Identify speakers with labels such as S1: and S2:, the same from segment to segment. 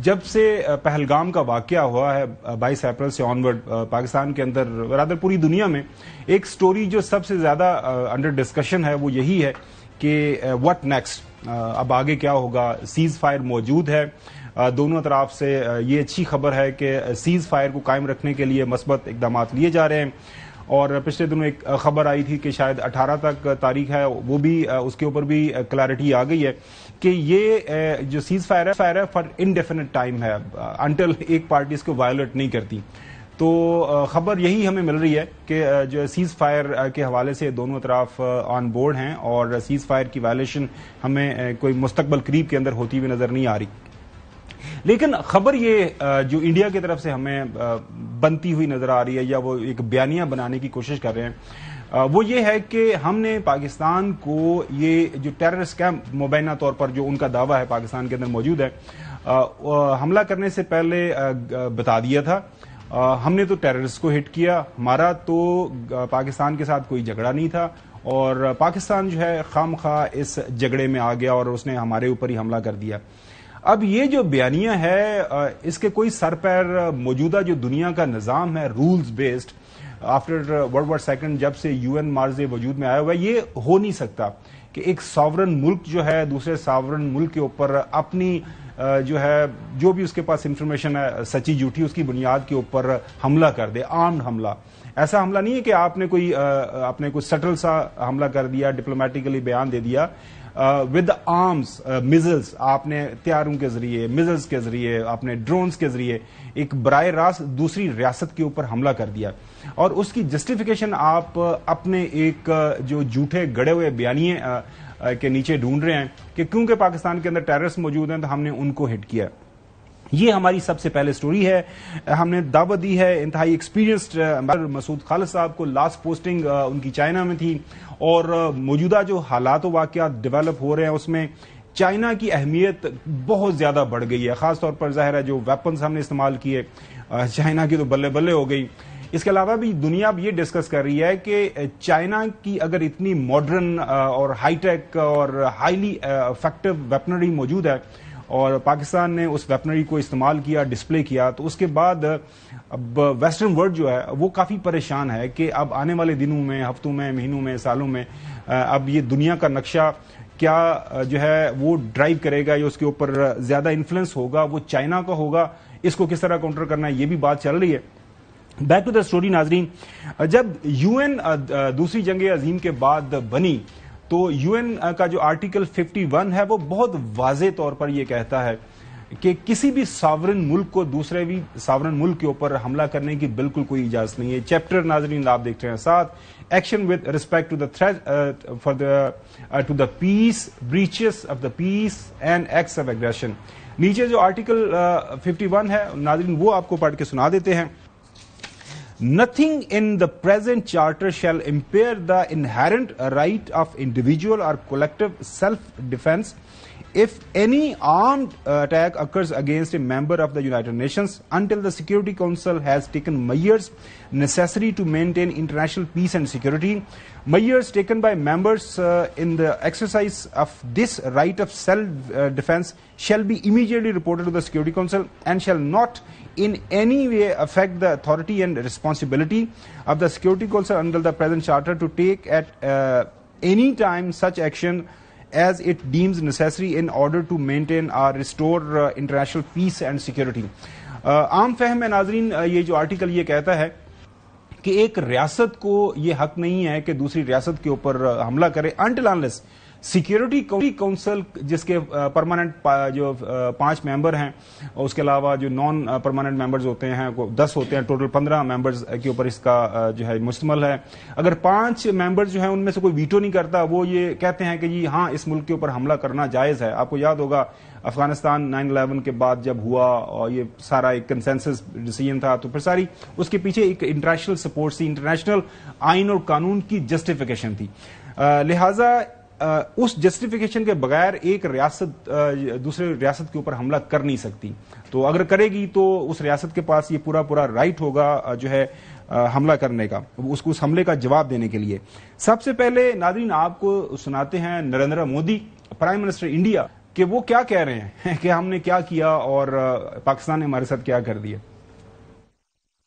S1: جب سے پہلگام کا واقعہ ہوا ہے 22 اپریل سے آنورڈ پاکستان کے اندر برادر پوری دنیا میں ایک سٹوری جو سب سے زیادہ انڈر ڈسکشن ہے وہ یہی ہے کہ واٹ نیکسٹ، اب آگے کیا ہوگا. سیز فائر موجود ہے دونوں اطراف سے. یہ اچھی خبر ہے کہ سیز فائر کو قائم رکھنے کے لیے مثبت اقدامات لیے جا رہے ہیں. اور پچھلے دنوں ایک خبر آئی تھی کہ شاید 18 تک تاریخ ہے، وہ بھی اس کے اوپر بھی کلیئرٹی آ گئی ہے کہ یہ جو سیز فائر ہے فار انڈیفینٹ ٹائم ہے، انٹل ایک پارٹی اس کو وائلیٹ نہیں کرتی. تو خبر یہی ہمیں مل رہی ہے کہ جو سیز فائر کے حوالے سے دونوں اطراف آن بورڈ ہیں اور سیز فائر کی وائلیشن ہمیں کوئی مستقبل قریب کے اندر ہوتی ہوئی نظر نہیں آ رہی. لیکن خبر یہ جو انڈیا کی طرف سے ہمیں بنتی ہوئی نظر آ رہی ہے یا وہ ایک بیانیہ بنانے کی کوشش کر رہے ہیں وہ یہ ہے کہ ہم نے پاکستان کو یہ جو ٹیررسٹ کیمپ مبینہ طور پر جو ان کا دعویٰ ہے پاکستان کے اندر موجود ہے حملہ کرنے سے پہلے بتا دیا تھا. ہم نے تو ٹیررسٹ کو ہٹ کیا، ہمارا تو پاکستان کے ساتھ کوئی جھگڑا نہیں تھا اور پاکستان جو ہے خام خواہ اس جھگڑے میں آ گیا اور اس نے ہمارے اوپر ہی حملہ کر دیا. اب یہ جو بیانیہ ہے اس کے کوئی سر پیر موجودہ جو دنیا کا نظام ہے rules based after world war second جب سے UN مارز وجود میں آیا ہوا ہے، یہ ہو نہیں سکتا کہ ایک ساورن ملک جو ہے دوسرے ساورن ملک کے اوپر اپنی جو ہے جو بھی اس کے پاس انفارمیشن ہے سچی جھوٹی اس کی بنیاد کے اوپر حملہ کر دے. آرمڈ حملہ، ایسا حملہ نہیں ہے کہ آپ نے کوئی سٹل سا حملہ کر دیا، ڈپلومیٹیکلی بیان دے دیا. ود آرمز میزلز آپ نے ہتھیاروں کے ذریعے، میزلز کے ذریعے، آپ نے ڈرونز کے ذریعے ایک براہ راست دوسری ریاست کے اوپر حملہ کر دیا اور اس کی جسٹیفیکیشن آپ اپنے ایک جو جھوٹے گڑے ہوئے بیانیے کے نیچے ڈھونڈ رہے ہیں کہ کیونکہ پاکستان کے اندر ٹیررسٹ موجود ہیں تو ہم نے ان کو ہٹ کیا. یہ ہماری سب سے پہلے سٹوری ہے. ہم نے دعوت دی ہے انتہائی ایکسپیرینسڈ مسعود خالد صاحب کو، لاسٹ پوسٹنگ ان کی چائنا میں تھی اور موجودہ جو حالات و واقعات ڈیولپ ہو رہے ہیں اس میں چائنا کی اہمیت بہت زیادہ بڑھ گئی ہے. خاص طور پر ظاہر ہے جو ویپنز ہم نے استعمال کیے چائنا کی تو بلے بلے ہو گئی. اس کے علاوہ بھی دنیا اب یہ ڈسکس کر رہی ہے کہ چائنا کی اگر اتنی ماڈرن اور ہائی ٹیک اور ہائیلی افیکٹو ویپنری موجود ہے اور پاکستان نے اس ویپنری کو استعمال کیا، ڈسپلے کیا، تو اس کے بعد اب ویسٹرن ورلڈ جو ہے وہ کافی پریشان ہے کہ اب آنے والے دنوں میں، ہفتوں میں، مہینوں میں، سالوں میں اب یہ دنیا کا نقشہ کیا جو ہے وہ ڈرائیو کرے گا یا اس کے اوپر زیادہ انفلوئنس ہوگا وہ چائنا کا ہوگا. اس کو کس طرح کاؤنٹر کرنا ہے یہ بھی بات چل رہی ہے. بیک ٹو دا اسٹوری ناظرین، جب UN دوسری جنگ عظیم کے بعد بنی تو UN کا جو آرٹیکل 51 ہے وہ بہت واضح طور پر یہ کہتا ہے کہ کسی بھی ساورن ملک کو دوسرے بھی ساورن ملک کے اوپر حملہ کرنے کی بالکل کوئی اجازت نہیں ہے. چیپٹر ناظرین آپ دیکھ رہے ہیں 7 action with respect to the threat for to the peace, breaches of the peace and acts of aggression. نیچے جو آرٹیکل 51 ہے ناظرین وہ آپ کو پڑھ کے سنا دیتے ہیں. Nothing in the present charter shall impair the inherent right of individual or collective self-defense if any armed attack occurs against a member of the United Nations until the Security Council has taken measures necessary to maintain international peace and security. Measures taken by members in the exercise of this right of self-defense shall be immediately reported to the Security Council and shall not in any way affect the authority and responsibility of the Security Council under the present charter to take at any time such action as it deems necessary in order to maintain or restore international peace and security. عام فہم ہے ناظرین یہ جو article یہ کہتا ہے کہ ایک ریاست کو یہ حق نہیں ہے کہ دوسری ریاست کے اوپر حملہ کرے until unless سیکیورٹی کونسل جس کے پرماننٹ جو 5 ممبر ہیں اور اس کے علاوہ جو نان پرماننٹ ممبرز ہوتے ہیں 10 ہوتے ہیں، ٹوٹل 15 ممبرز کے اوپر اس کا جو ہے مشتمل ہے. اگر 5 ممبرز جو ہیں ان میں سے کوئی ویٹو نہیں کرتا، وہ یہ کہتے ہیں کہ جی ہاں اس ملک کے اوپر حملہ کرنا جائز ہے. آپ کو یاد ہوگا افغانستان 9/11 کے بعد جب ہوا اور یہ سارا ایک کنسنسس ڈیسیژن تھا تو پھر ساری اس کے پیچھے ایک انٹرنیشنل سپورٹ تھی، انٹرنیشنل آئین اور قانون کی جسٹیفیکیشن تھی. لہٰذا اس جسٹیفیکیشن کے بغیر ایک ریاست دوسرے ریاست کے اوپر حملہ کر نہیں سکتی. تو اگر کرے گی تو اس ریاست کے پاس یہ پورا رائٹ ہوگا جو ہے حملہ کرنے کا، اس کو اس حملے کا جواب دینے کے لیے. سب سے پہلے ناظرین آپ کو سناتے ہیں Narendra Modi prime minister India کہ وہ کیا کہہ رہے ہیں کہ ہم نے کیا کیا اور پاکستان نے ہمارے ساتھ کیا کر دیا.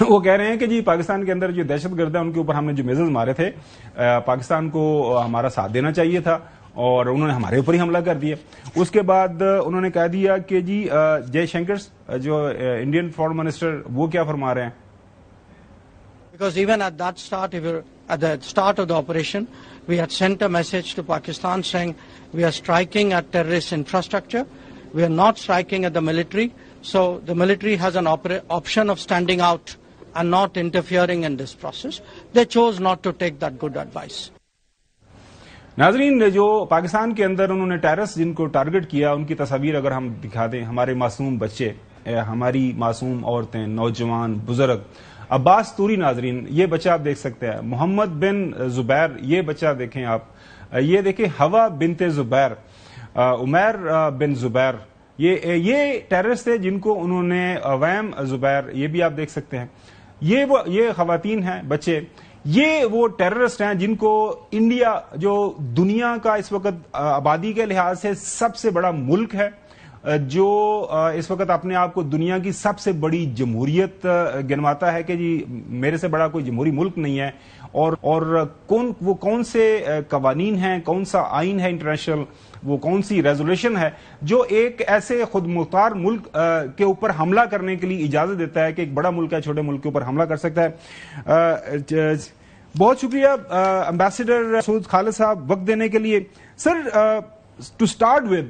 S1: وہ کہہ رہے ہیں کہ جی پاکستان کے اندر جو دہشت گرد ہیں ان کے اوپر ہم نے جو میزلز مارے تھے پاکستان کو ہمارا ساتھ دینا چاہیے تھا اور انہوں نے ہمارے اوپر ہی حملہ کر دیا. اس کے بعد انہوں نے کہہ دیا کہ جی جے شنکر جو انڈین فارن منسٹر وہ کیا فرما رہے ہیں.
S2: Because even at the start of the operation, we had sent a message to Pakistan saying we are striking at terrorist infrastructure. We are not striking at the military. So the military has an option of standing out and not interfering in this process. They chose not to take that good advice.
S1: ناظرین جو پاکستان کے اندر انہوں نے terrorist جن کو target کیا ان کی تصاویر اگر ہم دکھا دیں, ہمارے معصوم بچے, ہماری معصوم عورتیں, نوجوان, بزرگ. عباس توری ناظرین یہ بچہ آپ دیکھ سکتے ہیں, محمد بن زبیر یہ بچہ دیکھیں آپ, یہ دیکھیں ہوا بنت زبیر, عمیر بن زبیر, یہ ٹیررسٹ تھے جن کو انہوں نے عویم زبیر یہ بھی آپ دیکھ سکتے ہیں. یہ خواتین ہیں, بچے, یہ وہ ٹیررسٹ ہیں جن کو انڈیا جو دنیا کا اس وقت آبادی کے لحاظ سے سب سے بڑا ملک ہے, جو اس وقت اپنے آپ کو دنیا کی سب سے بڑی جمہوریت گنواتا ہے کہ جی میرے سے بڑا کوئی جمہوری ملک نہیں ہے, اور کون سے قوانین ہیں, کون سا آئین ہے انٹرنیشنل, وہ کون سی ریزولوشن ہے جو ایک ایسے خود مختار ملک کے اوپر حملہ کرنے کے لیے اجازت دیتا ہے کہ ایک بڑا ملک ہے چھوٹے ملک کے اوپر حملہ کر سکتا ہے. بہت شکریہ امبیسڈر سعود خالد صاحب وقت دینے کے لیے. سر ٹو سٹارٹ ود